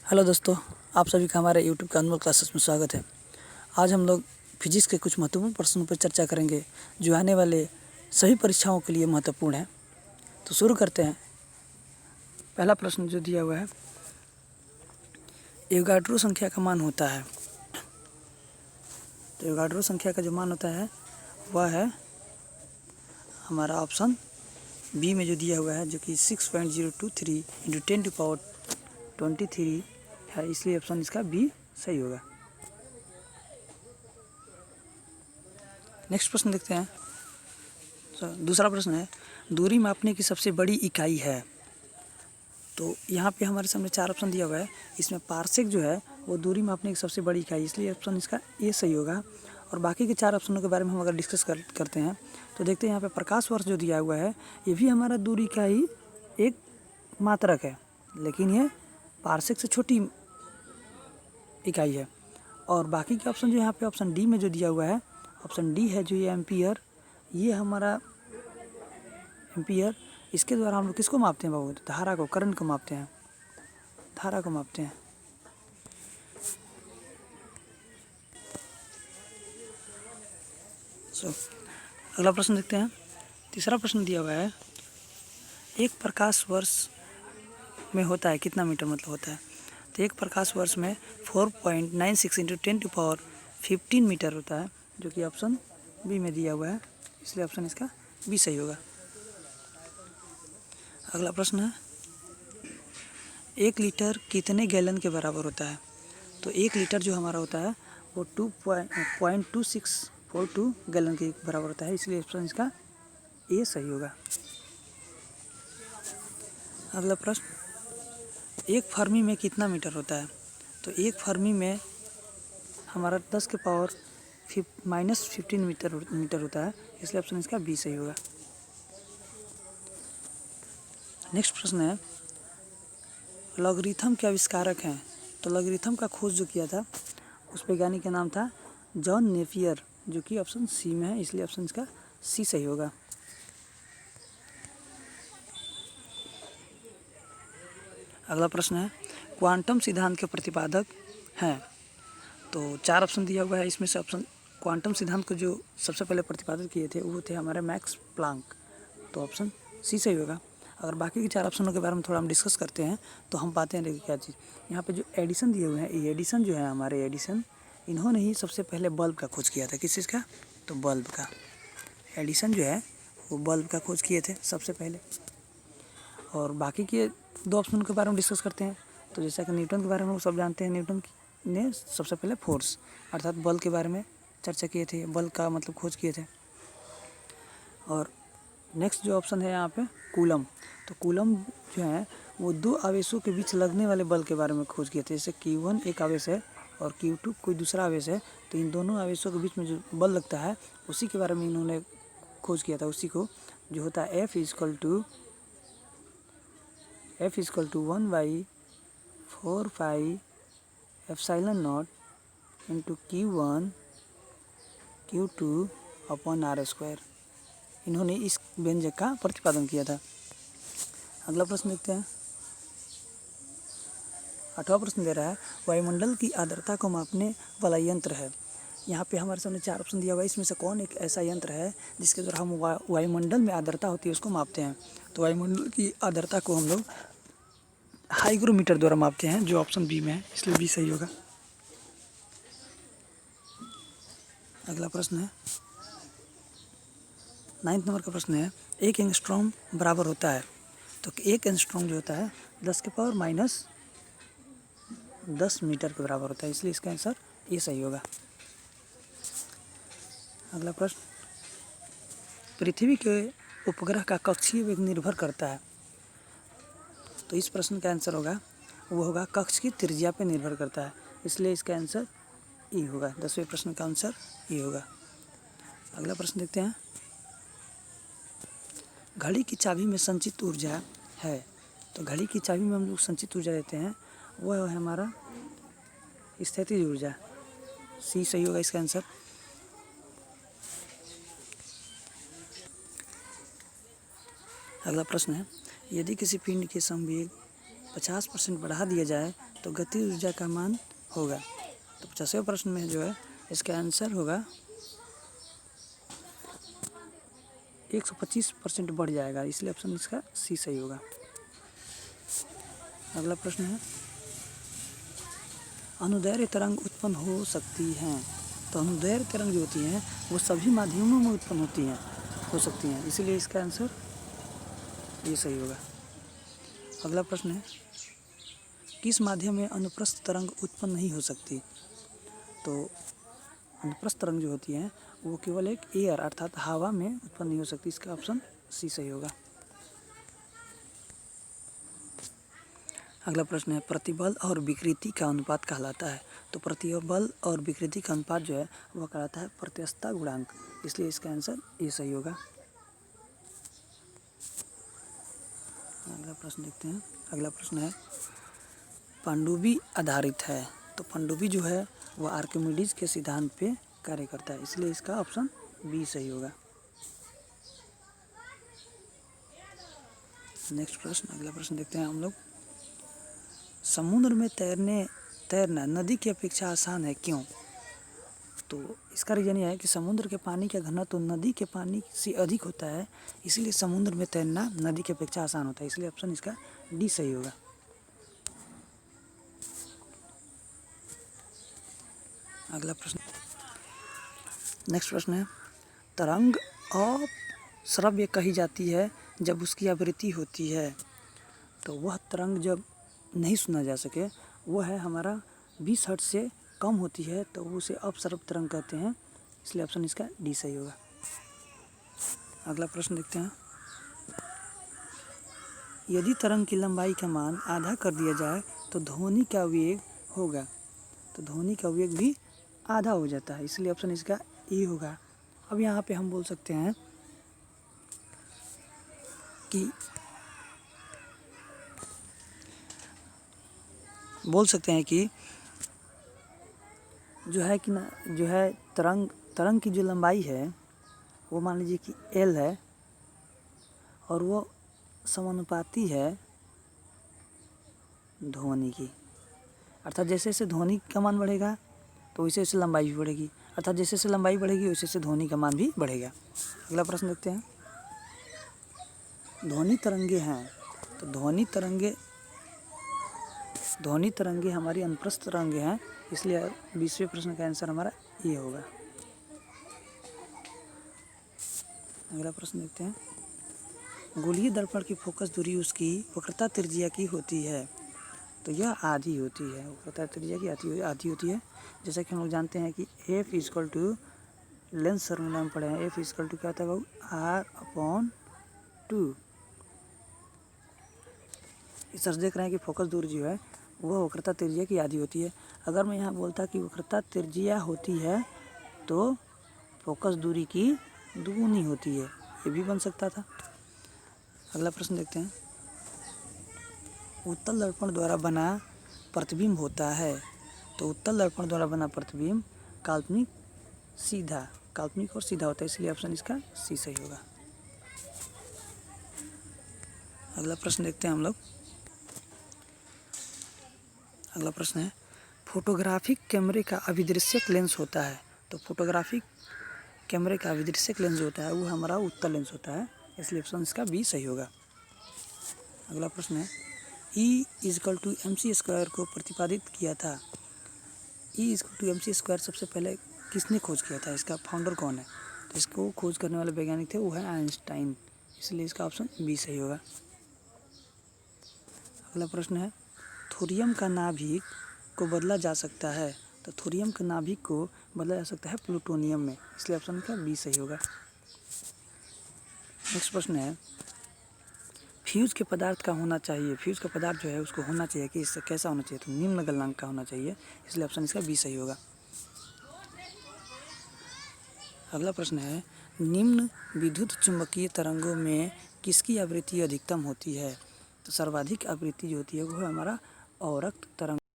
Hello दोस्तों, आप सभी का हमारे यूट्यूब के अनमोल क्लासेस में स्वागत है। आज हम लोग फिजिक्स के कुछ महत्वपूर्ण प्रश्नों पर चर्चा करेंगे जो आने वाले सभी परीक्षाओं के लिए महत्वपूर्ण है। तो शुरू करते हैं। पहला प्रश्न जो दिया हुआ है, एवोगाड्रो संख्या का मान होता है। तो एवोगाड्रो संख्या का जो मान होता है वह है हमारा ऑप्शन बी में जो दिया हुआ है, जो कि 6.023 × 10⁻23 है, इसलिए ऑप्शन इसका बी सही होगा। नेक्स्ट प्रश्न देखते हैं। दूसरा प्रश्न है, दूरी मापने की सबसे बड़ी इकाई है। तो यहाँ पे हमारे सामने 4 ऑप्शन दिया हुआ है। इसमें पारसेक जो है वो दूरी मापने की सबसे बड़ी इकाई, इसलिए ऑप्शन इसका ए सही होगा। और बाकी के 4 ऑप्शनों के बारे में हम अगर डिस्कस करते हैं तो देखते हैं यहाँ पे प्रकाश वर्ष जो दिया हुआ है ये भी हमारा दूरी का ही एक मात्रक है, लेकिन ये पारसेक से छोटी इकाई है। और बाकी के ऑप्शन जो यहाँ पे ऑप्शन डी में जो दिया हुआ है, ऑप्शन डी है जो ये एम्पियर, ये हमारा एम्पियर, इसके द्वारा हम लोग किसको मापते हैं बाबू? धारा को, करंट को मापते हैं, धारा को मापते हैं। अगला प्रश्न देखते हैं। तीसरा प्रश्न दिया हुआ है, एक प्रकाश वर्ष में होता है कितना मीटर मतलब होता है? तो एक प्रकाश वर्ष में 4.96 × 10⁻15 मीटर होता है, जो कि ऑप्शन बी में दिया हुआ है, इसलिए ऑप्शन इसका बी सही होगा। अगला प्रश्न है, 1 लीटर कितने गैलन के बराबर होता है? तो 1 लीटर जो हमारा होता है वो 2.2642 गैलन के बराबर होता है, इसलिए ऑप्शन इसका ए सही होगा। अगला प्रश्न, 1 फर्मी में कितना मीटर होता है? तो 1 फर्मी में हमारा 10⁻⁻15 मीटर होता है, इसलिए ऑप्शन इसका बी सही होगा। नेक्स्ट प्रश्न है, लॉगरिथम के आविष्कारक हैं। तो लॉगरिथम का खोज जो किया था उस वैज्ञानिक का नाम था जॉन नेपियर, जो कि ऑप्शन सी में है, इसलिए ऑप्शन इसका सी सही होगा। अगला प्रश्न है, क्वांटम सिद्धांत के प्रतिपादक हैं। तो 4 ऑप्शन दिया हुआ है, इसमें से ऑप्शन क्वांटम सिद्धांत को जो सबसे पहले प्रतिपादित किए थे वो थे हमारे मैक्स प्लांक, तो ऑप्शन सी सही होगा। अगर बाकी के 4 ऑप्शनों के बारे में थोड़ा हम डिस्कस करते हैं तो हम पाते हैं देखिए क्या चीज़, यहाँ पे जो एडिसन दिए हुए हैं, ये एडिसन जो है हमारे एडिसन, इन्होंने ही सबसे पहले बल्ब का खोज किया था। किस चीज़ का? तो बल्ब का। एडिसन जो है वो बल्ब का खोज किए थे सबसे पहले। और बाकी के 2 ऑप्शन के बारे में डिस्कस करते हैं। तो जैसा कि न्यूटन के बारे में हम सब जानते हैं, न्यूटन ने सबसे पहले फोर्स अर्थात बल के बारे में चर्चा किए थे, बल का मतलब खोज किए थे। और नेक्स्ट जो ऑप्शन है यहाँ पे कूलम, तो कूलम जो है वो 2 आवेशों के बीच लगने वाले बल के बारे में खोज किए थे। जैसे Q1 एक आवेश है और Q2 कोई दूसरा आवेश है, तो इन दोनों आवेशों के बीच में जो बल लगता है उसी के बारे में इन्होंने खोज किया था, उसी को जो होता है F = 1/4πε0 × Q1 Q2/r²। इन्होंने इस व्यंजक का प्रतिपादन किया था। अगला प्रश्न देखते हैं। 8वां प्रश्न दे रहा है, वायुमंडल की आर्द्रता को मापने वाला यंत्र है। यहाँ पे हमारे सामने 4 ऑप्शन दिया हुआ है, इसमें से कौन एक ऐसा यंत्र है जिसके द्वारा हम वायुमंडल में आर्द्रता होती है उसको मापते हैं? तो वायुमंडल की आर्द्रता को हम लोग हाइग्रोमीटर द्वारा मापते हैं, जो ऑप्शन बी में है, इसलिए बी सही होगा। अगला प्रश्न है 9 नंबर का प्रश्न है, 1 एंगस्ट्रॉम बराबर होता है। तो 1 एंगस्ट्रॉम जो होता है 10⁻⁻10 मीटर के बराबर होता है, इसलिए इसका आंसर ये सही होगा। अगला प्रश्न, पृथ्वी के उपग्रह का कक्षीय वेग निर्भर करता है। तो इस प्रश्न का आंसर होगा वो होगा कक्ष की त्रिज्या पर निर्भर करता है, इसलिए इसका आंसर ई होगा। 10वें प्रश्न का आंसर ई होगा। अगला प्रश्न देखते हैं, घड़ी की चाबी में संचित ऊर्जा है। तो घड़ी की चाबी में हम लोग संचित ऊर्जा देते हैं, वह है हमारा स्थितिज ऊर्जा, सी सही होगा इसका आंसर। अगला प्रश्न है, यदि किसी पिंड के संवेग 50% बढ़ा दिया जाए तो गतिज ऊर्जा का मान होगा। तो 50वें प्रश्न में जो है इसका आंसर होगा 125% बढ़ जाएगा, इसलिए ऑप्शन इसका सी सही होगा। अगला प्रश्न है अनुदैर्घ्य तरंग उत्पन्न हो सकती हैं। तो अनुदैर्घ्य तरंग जो होती हैं वो सभी माध्यमों में उत्पन्न हो सकती हैं, इसीलिए इसका आंसर ये सही होगा। अगला प्रश्न है किस माध्यम में अनुप्रस्थ तरंग उत्पन्न नहीं हो सकती। तो अनुप्रस्थ तरंग जो होती हैं वो केवल एक एयर अर्थात हवा में उत्पन्न नहीं हो सकती, इसका ऑप्शन सी सही होगा। अगला प्रश्न है प्रतिबल और विकृति का अनुपात कहलाता है। तो प्रतिबल और विकृति का अनुपात जो है वह कहलाता है प्रत्यस्तता गुणांक, इसलिए इसका आंसर ये सही होगा। अगला प्रश्न देखते हैं। अगला प्रश्न है पनडुब्बी आधारित है। तो पनडुब्बी जो है वह आर्किमिडीज के सिद्धांत पे कार्य करता है, इसलिए इसका ऑप्शन बी सही होगा। नेक्स्ट प्रश्न, अगला प्रश्न देखते हैं हम लोग। समुद्र में तैरना नदी की अपेक्षा आसान है, क्यों। तो इसका रीजन यह है कि समुद्र के पानी का घनत्व तो नदी के पानी से अधिक होता है, इसलिए समुद्र में तैरना नदी की अपेक्षा आसान होता है, इसलिए ऑप्शन इसका डी सही होगा। अगला प्रश्न, नेक्स्ट प्रश्न है तरंग अश्रव्य कही जाती है जब उसकी आवृत्ति होती है। तो वह तरंग जब नहीं सुना जा सके वो है हमारा 20 हर्ट्ज से कम होती है, तो उसे अपश्रव्य तरंग कहते हैं, इसलिए ऑप्शन इसका डी सही होगा। अगला प्रश्न देखते हैं। यदि तरंग की लंबाई का मान आधा कर दिया जाए तो ध्वनि का वेग होगा। तो ध्वनि का वेग भी आधा हो जाता है, इसलिए ऑप्शन इसका ए होगा। अब यहाँ पे हम बोल सकते हैं कि जो है तरंग की जो लंबाई है वो मान लीजिए कि एल है और वो समानुपाती है ध्वनि की, अर्थात जैसे जैसे ध्वनि का मान बढ़ेगा तो वैसे वैसे लंबाई भी बढ़ेगी, अर्थात जैसे जैसे लंबाई बढ़ेगी वैसे वैसे ध्वनि का मान भी बढ़ेगा। अगला प्रश्न देखते हैं। ध्वनि तरंगे हैं, तो ध्वनि तरंगे हमारी अनुप्रस्थ तरंगे हैं, इसलिए 20वें प्रश्न का आंसर हमारा ये होगा। अगला प्रश्न देखते हैं। गोलीय दर्पण की फोकस दूरी उसकी वक्रता त्रिज्या की होती है। तो यह आधी होती है, वक्रता त्रिज्या की आधी होती है। जैसा कि हम लोग जानते हैं कि F equal to lens formula में पढ़े हैं, एफ इक्वल टू क्या होता है बाबू R/2। इस तरह देख रहे हैं कि फोकस दूरी जो है वह वक्रता त्रिज्या की आधी होती है। अगर मैं यहाँ बोलता कि वक्रता त्रिज्या होती है तो फोकस दूरी की दुगुनी होती है, ये भी बन सकता था। अगला प्रश्न देखते हैं। उत्तल दर्पण द्वारा बना प्रतिबिंब होता है। तो उत्तल दर्पण द्वारा बना प्रतिबिंब काल्पनिक और सीधा होता है, इसलिए ऑप्शन इसका सी सही होगा। अगला प्रश्न देखते हैं हम लोग। अगला प्रश्न है फोटोग्राफिक कैमरे का अभिदृश्यक लेंस होता है। तो फोटोग्राफिक कैमरे का अभिदृश्यक लेंस जो होता है वो हमारा उत्तल लेंस होता है, इसलिए ऑप्शन इसका बी सही होगा। अगला प्रश्न है E=mc² को प्रतिपादित किया था। E=mc² सबसे पहले किसने खोज किया था, इसका फाउंडर कौन है। तो इसको खोज करने वाले वैज्ञानिक थे वो है आइंस्टाइन, इसलिए इसका ऑप्शन बी सही होगा। अगला प्रश्न है थोरियम का नाभिक को बदला जा सकता है। तो थोरियम के नाभिक को बदला जा सकता है प्लूटोनियम में, इसलिए ऑप्शन का बी सही होगा। नेक्स्ट प्रश्न है फ्यूज के पदार्थ का होना चाहिए, फ्यूज का पदार्थ जो है उसको होना चाहिए कि इससे कैसा होना चाहिए, तो निम्न गलनांक का होना चाहिए, इसलिए ऑप्शन इसका बी सही होगा। अगला प्रश्न है निम्न विद्युत चुंबकीय तरंगों में किसकी आवृत्ति अधिकतम होती है। तो सर्वाधिक आवृत्ति जो होती है वो है हमारा अवरक्त तरंग।